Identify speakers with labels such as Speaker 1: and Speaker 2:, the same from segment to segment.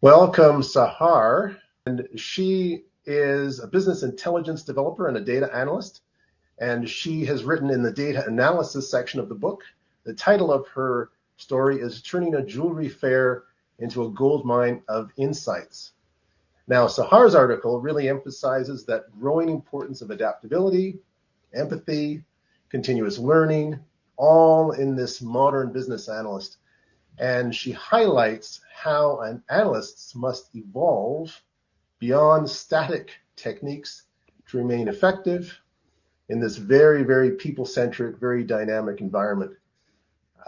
Speaker 1: Welcome, Sahar. And she is a business intelligence developer and a data analyst. And she has written in the data analysis section of the book. The title of her story is Turning a Jewelry Fair into a Gold Mine of Insights. Now, Sahar's article really emphasizes that growing importance of adaptability, empathy, continuous learning, all in this modern business analyst. And she highlights how an analyst must evolve beyond static techniques to remain effective in this very, very people-centric, very dynamic environment.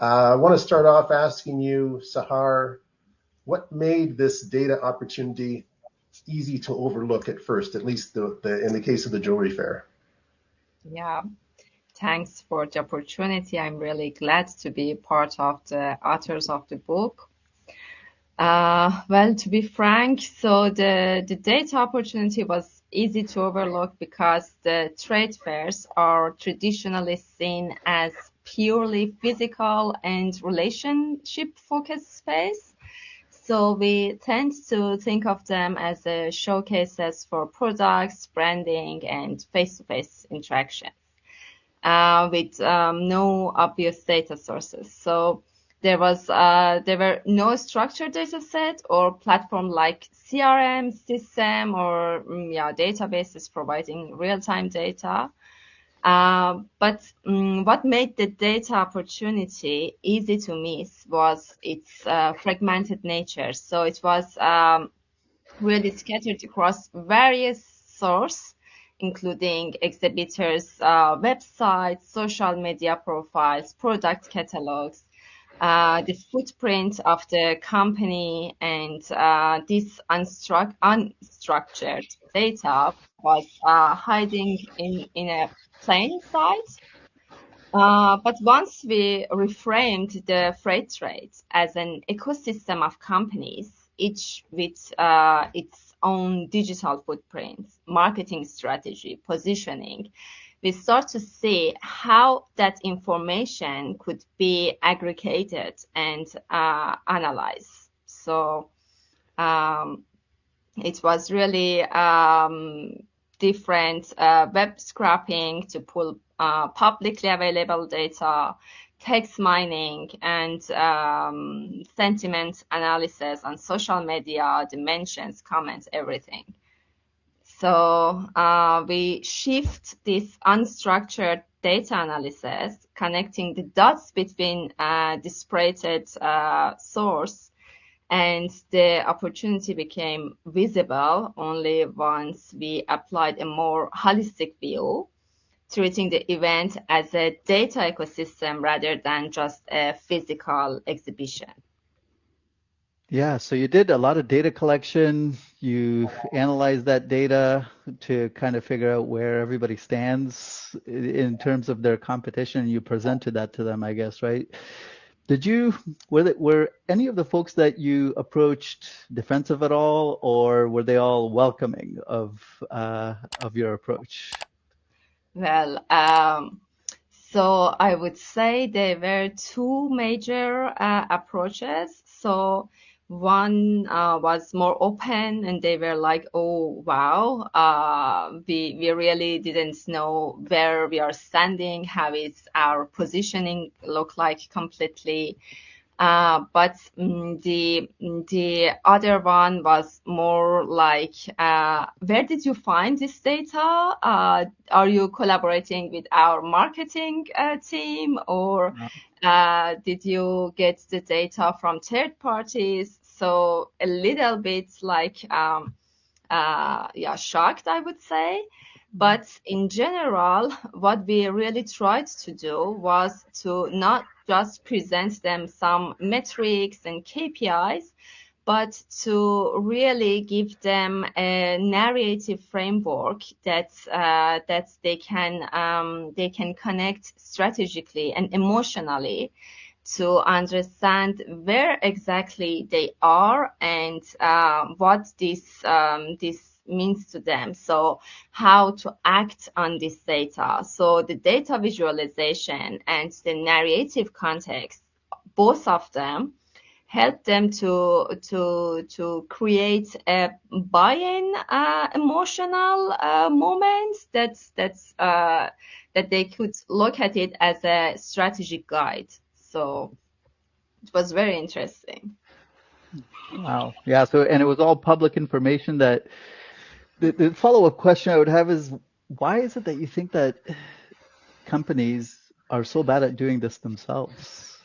Speaker 1: I want to start off asking you, Sahar, what made this data opportunity easy to overlook at first, at least in the case of the jewelry fair?
Speaker 2: Yeah, thanks for the opportunity. I'm really glad to be part of the authors of the book. Well, to be frank, so the data opportunity was easy to overlook because the trade fairs are traditionally seen as purely physical and relationship focused space. So we tend to think of them as showcases for products, branding, and face-to-face interaction with no obvious data sources. So there were no structured data set or platform like CRM system or databases providing real-time data. But what made the data opportunity easy to miss was its fragmented nature. So it was really scattered across various sources, including exhibitors' websites, social media profiles, product catalogs, the footprint of the company, and this unstructured data was hiding in a plain sight. But once we reframed the freight trade as an ecosystem of companies, each with its own digital footprint, marketing strategy, positioning, we start to see how that information could be aggregated and analyzed. So um, it was really different web scraping to pull publicly available data, text mining, and sentiment analysis on social media, dimensions, comments, everything. So we shift this unstructured data analysis, connecting the dots between disparate source, and the opportunity became visible only once we applied a more holistic view, treating the event as a data ecosystem rather than just a physical exhibition.
Speaker 3: Yeah, so you did a lot of data collection. You analyzed that data to kind of figure out where everybody stands in terms of their competition. You presented that to them, I guess, right? Were any of the folks that you approached defensive at all, or were they all welcoming of your approach?
Speaker 2: Well, so I would say there were two major approaches. So one was more open, and they were like, "Oh, wow, we really didn't know where we are standing, how is our positioning look like completely." But the other one was more like, where did you find this data? Are you collaborating with our marketing team, or did you get the data from third parties? So a little bit like, shocked, I would say. But in general, what we really tried to do was to not just present them some metrics and KPIs, but to really give them a narrative framework that they can connect strategically and emotionally to understand where exactly they are and what this means to them. So how to act on this data. So the data visualization and the narrative context, both of them help them to create a buy-in emotional moment that they could look at it as a strategic guide. So it was very interesting.
Speaker 3: Wow. Yeah. So, and it was all public information. That the follow-up question I would have is, why is it that you think that companies are so bad at doing this themselves?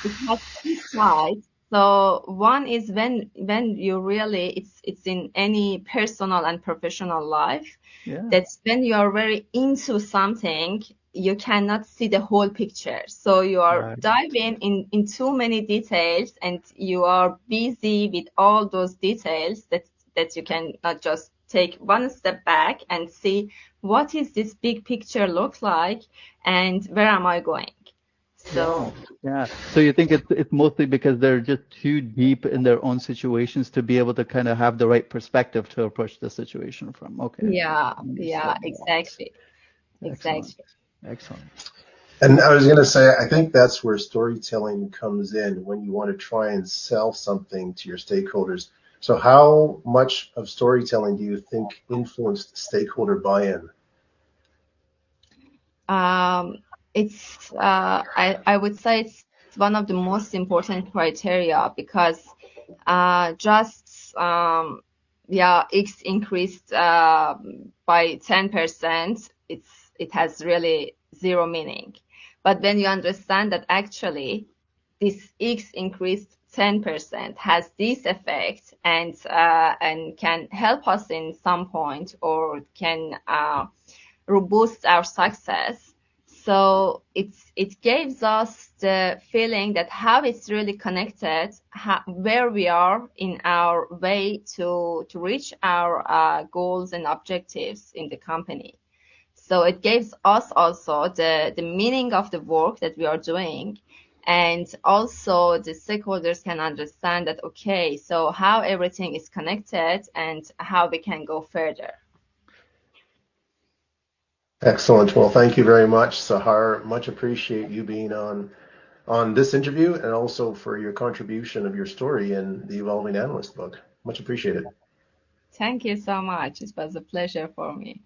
Speaker 2: It has two sides. So one is when you really it's in any personal and professional life.
Speaker 3: Yeah.
Speaker 2: That's when you are very into something, you cannot see the whole picture. So you are
Speaker 3: Right.
Speaker 2: diving in too many details, and you are busy with all those details that you cannot just take one step back and see what is this big picture look like and where am I going. So
Speaker 3: Yeah. So you think it's mostly because they're just too deep in their own situations to be able to kind of have the right perspective to approach the situation from. Okay.
Speaker 2: yeah,
Speaker 3: Understood.
Speaker 2: exactly.
Speaker 3: Excellent. Excellent.
Speaker 1: And I was going to say, I think that's where storytelling comes in when you want to try and sell something to your stakeholders. So how much of storytelling do you think influenced stakeholder buy-in?
Speaker 2: It's I would say it's one of the most important criteria because just X increased by 10%, it has really zero meaning. But when you understand that actually this X increased 10% has this effect and can help us in some point or can robust our success. So it gives us the feeling that how it's really connected, where we are in our way to reach our goals and objectives in the company. So it gives us also the meaning of the work that we are doing. And also the stakeholders can understand that, okay, so how everything is connected and how we can go further.
Speaker 1: Excellent. Well, thank you very much, Sahar. Much appreciate you being on this interview and also for your contribution of your story in the Evolving Analyst book. Much appreciated.
Speaker 2: Thank you so much. It was a pleasure for me.